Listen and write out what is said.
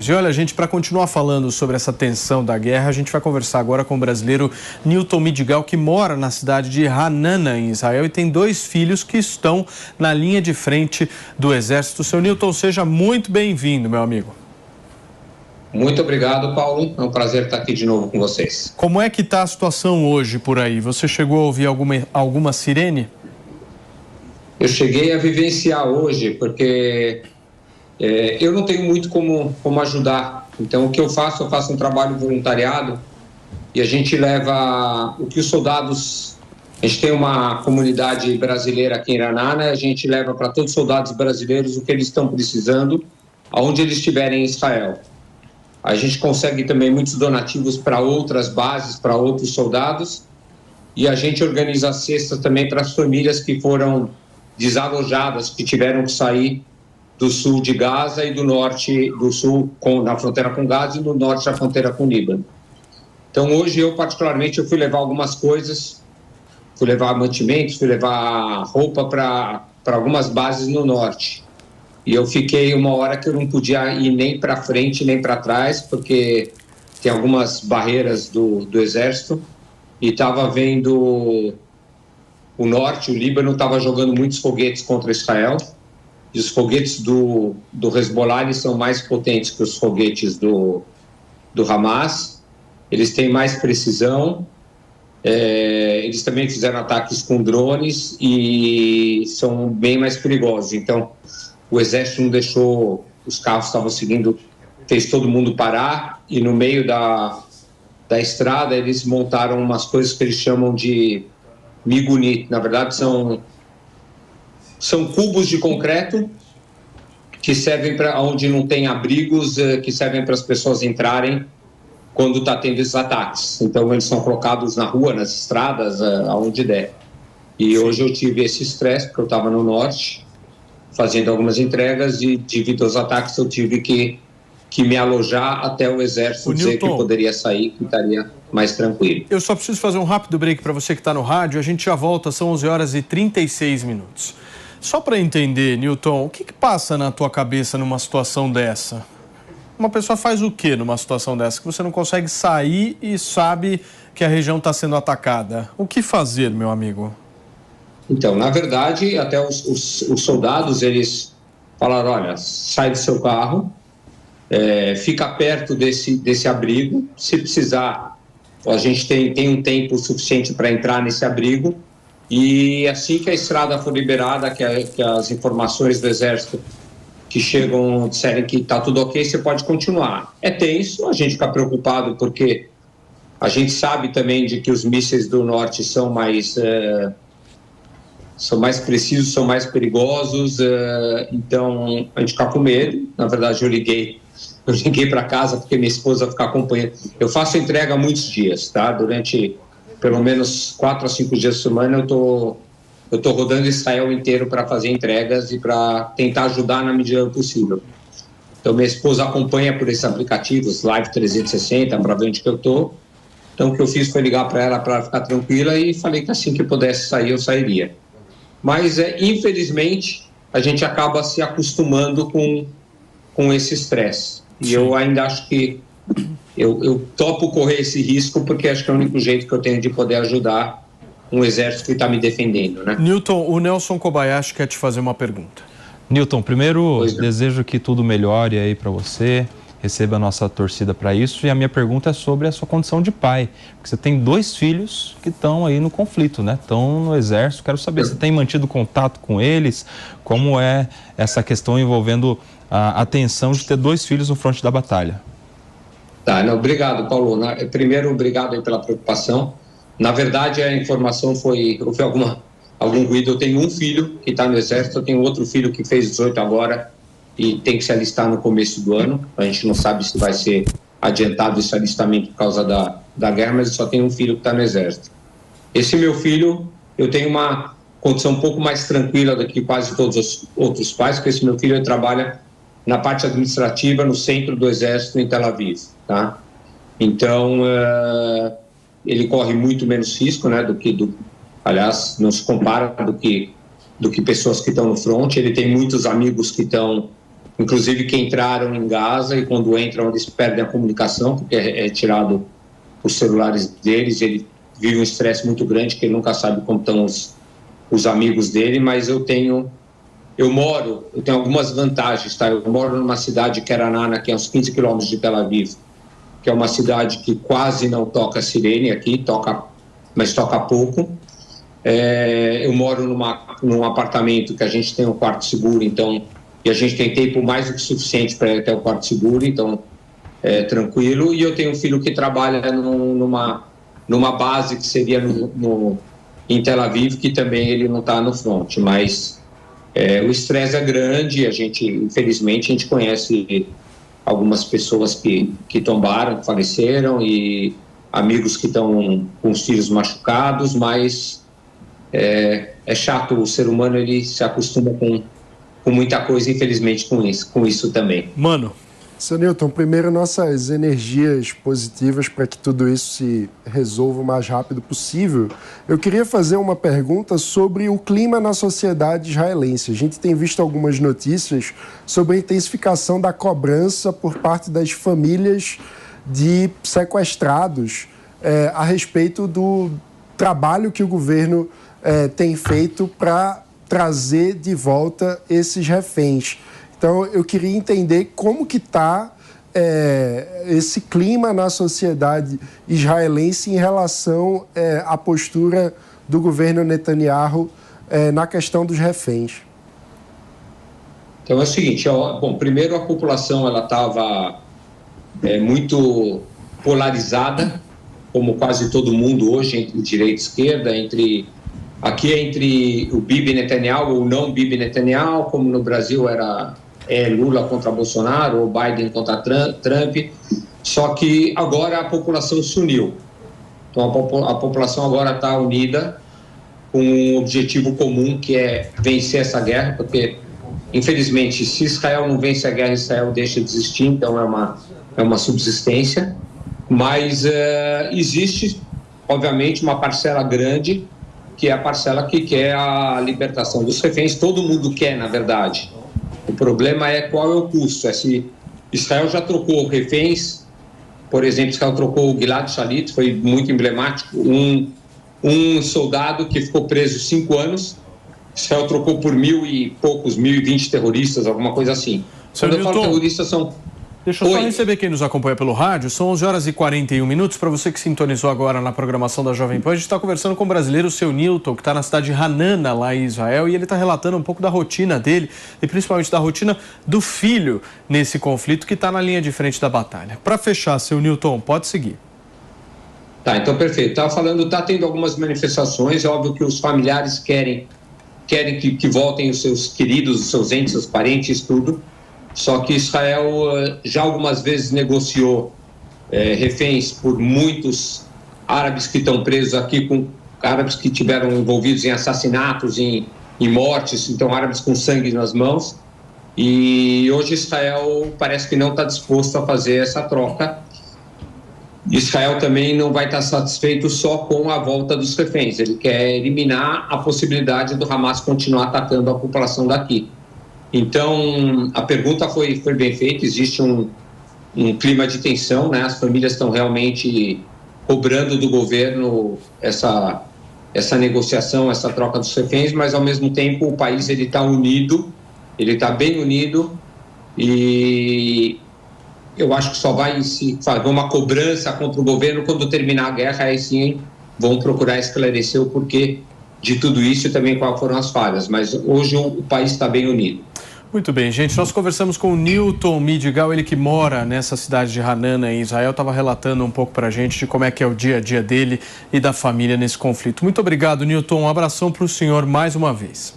E olha, gente, para continuar falando sobre essa tensão da guerra, a gente vai conversar agora com o brasileiro Newton Midigal, que mora na cidade de Ra'anana, em Israel, e tem 2 filhos que estão na linha de frente do exército. Seu Newton, seja muito bem-vindo, meu amigo. Muito obrigado, Paulo. É um prazer estar aqui de novo com vocês. Como é que está a situação hoje por aí? Você chegou a ouvir alguma sirene? Eu cheguei a vivenciar hoje, porque eu não tenho muito como ajudar. Então, o que eu faço um trabalho voluntariado e a gente leva o que os soldados... A gente tem uma comunidade brasileira aqui em Ra'anana, a gente leva para todos os soldados brasileiros o que eles estão precisando, aonde eles estiverem em Israel. A gente consegue também muitos donativos para outras bases, para outros soldados, e a gente organiza cestas também para as famílias que foram desalojadas, que tiveram que sair do sul de Gaza e do norte, do sul na fronteira com Gaza e do norte da fronteira com o Líbano. Então hoje eu fui levar algumas coisas, fui levar mantimentos, fui levar roupa para algumas bases no norte. E eu fiquei uma hora que eu não podia ir nem para frente nem para trás, porque tem algumas barreiras do exército, e estava vendo o norte, o Líbano estava jogando muitos foguetes contra Israel, e os foguetes do Hezbollah eles são mais potentes que os foguetes do Hamas, eles têm mais precisão, eles também fizeram ataques com drones e são bem mais perigosos. Então o exército não deixou, os carros estavam seguindo, fez todo mundo parar, e no meio da estrada eles montaram umas coisas que eles chamam de migunit. Na verdade são cubos de concreto que servem para onde não tem abrigos, que servem para as pessoas entrarem quando está tendo esses ataques. Então eles são colocados na rua, nas estradas, aonde der. E hoje eu tive esse estresse, porque eu estava no norte, fazendo algumas entregas, e devido aos ataques eu tive que me alojar até o exército dizer que eu poderia sair, que estaria mais tranquilo. Eu só preciso fazer um rápido break para você que está no rádio, a gente já volta, são 11h36. Só para entender, Newton, o que passa na tua cabeça numa situação dessa? Uma pessoa faz o que numa situação dessa? Que você não consegue sair e sabe que a região está sendo atacada. O que fazer, meu amigo? Então, na verdade, até os soldados, eles falaram, olha, sai do seu carro, fica perto desse abrigo, se precisar, a gente tem um tempo suficiente para entrar nesse abrigo, e assim que a estrada for liberada, que as informações do exército que chegam disserem que está tudo ok, você pode continuar. É tenso, a gente fica preocupado porque a gente sabe também de que os mísseis do norte são mais precisos, são mais perigosos, então a gente fica com medo. Na verdade, eu liguei para casa porque minha esposa fica acompanhando. Eu faço entrega muitos dias, tá? Durante pelo menos 4 a 5 dias por semana eu tô rodando Israel inteiro para fazer entregas e para tentar ajudar na medida do possível. Então minha esposa acompanha por esses aplicativos, Live 360, para ver onde que eu tô. Então o que eu fiz foi ligar para ela para ficar tranquila e falei que assim que pudesse sair eu sairia. Mas infelizmente a gente acaba se acostumando com esse estresse. E eu ainda acho que eu topo correr esse risco, porque acho que é o único jeito que eu tenho de poder ajudar um exército que está me defendendo, né? Newton, o Nelson Kobayashi quer te fazer uma pergunta. Newton, primeiro desejo que tudo melhore aí para você, receba a nossa torcida para isso, e a minha pergunta é sobre a sua condição de pai, porque você tem 2 filhos que estão aí no conflito, né? Estão no exército. Quero saber, você tem mantido contato com eles? Como é essa questão envolvendo a tensão de ter 2 filhos no fronte da batalha? Tá, não, obrigado, Paulo. Primeiro, obrigado aí pela preocupação. Na verdade, a informação houve algum ruído. Eu tenho um filho que está no exército, eu tenho outro filho que fez 18 agora e tem que se alistar no começo do ano. A gente não sabe se vai ser adiantado esse alistamento por causa da guerra, mas eu só tenho um filho que está no exército. Esse meu filho, eu tenho uma condição um pouco mais tranquila do que quase todos os outros pais, porque esse meu filho trabalha na parte administrativa no centro do exército em Tel Aviv, tá? Então ele corre muito menos risco, né, aliás, não se compara do que pessoas que estão no front. Ele tem muitos amigos que estão inclusive que entraram em Gaza, e quando entram eles perdem a comunicação, porque é tirado os celulares deles. Ele vive um estresse muito grande, que ele nunca sabe como estão os amigos dele. Mas eu tenho algumas vantagens, tá? Eu moro numa cidade, Keranana, que é uns 15 quilômetros de Tel Aviv, que é uma cidade que quase não toca sirene aqui, mas toca pouco. Eu moro num apartamento que a gente tem um quarto seguro, então, e a gente tem tempo mais do que suficiente para ir até o quarto seguro, então é tranquilo. E eu tenho um filho que trabalha numa base que seria em Tel Aviv, que também ele não está no front, mas o estresse é grande. Infelizmente, a gente conhece algumas pessoas que tombaram, que faleceram, e amigos que estão com os filhos machucados, mas é chato. O ser humano, ele se acostuma com muita coisa, infelizmente, com isso também. Mano. Seu Newton, primeiro, nossas energias positivas para que tudo isso se resolva o mais rápido possível. Eu queria fazer uma pergunta sobre o clima na sociedade israelense. A gente tem visto algumas notícias sobre a intensificação da cobrança por parte das famílias de sequestrados a respeito do trabalho que o governo tem feito para trazer de volta esses reféns. Então, eu queria entender como que está esse clima na sociedade israelense em relação à postura do governo Netanyahu na questão dos reféns. Então, é o seguinte, primeiro, a população estava muito polarizada, como quase todo mundo hoje, entre direita e esquerda, entre o Bibi Netanyahu ou não Bibi Netanyahu, como no Brasil era Lula contra Bolsonaro ou Biden contra Trump. Só que agora a população se uniu. Então a população agora está unida com um objetivo comum, que é vencer essa guerra, porque infelizmente, se Israel não vence a guerra, Israel deixa de existir, então é uma subsistência. Mas existe, obviamente, uma parcela grande, que é a parcela que quer a libertação dos reféns. Todo mundo quer, na verdade. O problema é qual é o custo. Se Israel já trocou reféns, por exemplo, Israel trocou o Gilad Shalit, foi muito emblemático, um soldado que ficou preso 5 anos, Israel trocou por 1.020 terroristas, alguma coisa assim. Quando eu falo terroristas, são... Deixa eu só receber quem nos acompanha pelo rádio. São 11h41. Para você que sintonizou agora na programação da Jovem Pan, a gente está conversando com o brasileiro Seu Newton, que está na cidade de Hanana, lá em Israel, e ele está relatando um pouco da rotina dele e principalmente da rotina do filho nesse conflito, que está na linha de frente da batalha. Para fechar, Seu Newton, pode seguir. Tá, então perfeito. Estava falando, está tendo algumas manifestações. É óbvio que os familiares querem que voltem os seus queridos, os seus entes, seus parentes, tudo. Só que Israel já algumas vezes negociou reféns por muitos árabes que estão presos aqui, com árabes que tiveram envolvidos em assassinatos, em mortes, então árabes com sangue nas mãos. E hoje Israel parece que não está disposto a fazer essa troca. Israel também não vai estar satisfeito só com a volta dos reféns. Ele quer eliminar a possibilidade do Hamas continuar atacando a população daqui. Então, a pergunta foi bem feita. Existe um clima de tensão, né? As famílias estão realmente cobrando do governo essa negociação, essa troca dos reféns, mas, ao mesmo tempo, o país está unido, ele está bem unido, e eu acho que só vai se fazer uma cobrança contra o governo quando terminar a guerra. Aí sim vão procurar esclarecer o porquê de tudo isso e também quais foram as falhas, mas hoje o país está bem unido. Muito bem, gente. Nós conversamos com o Newton Midigal, ele que mora nessa cidade de Hanana, em Israel, estava relatando um pouco para a gente de como é que é o dia a dia dele e da família nesse conflito. Muito obrigado, Newton. Um abração para o senhor mais uma vez.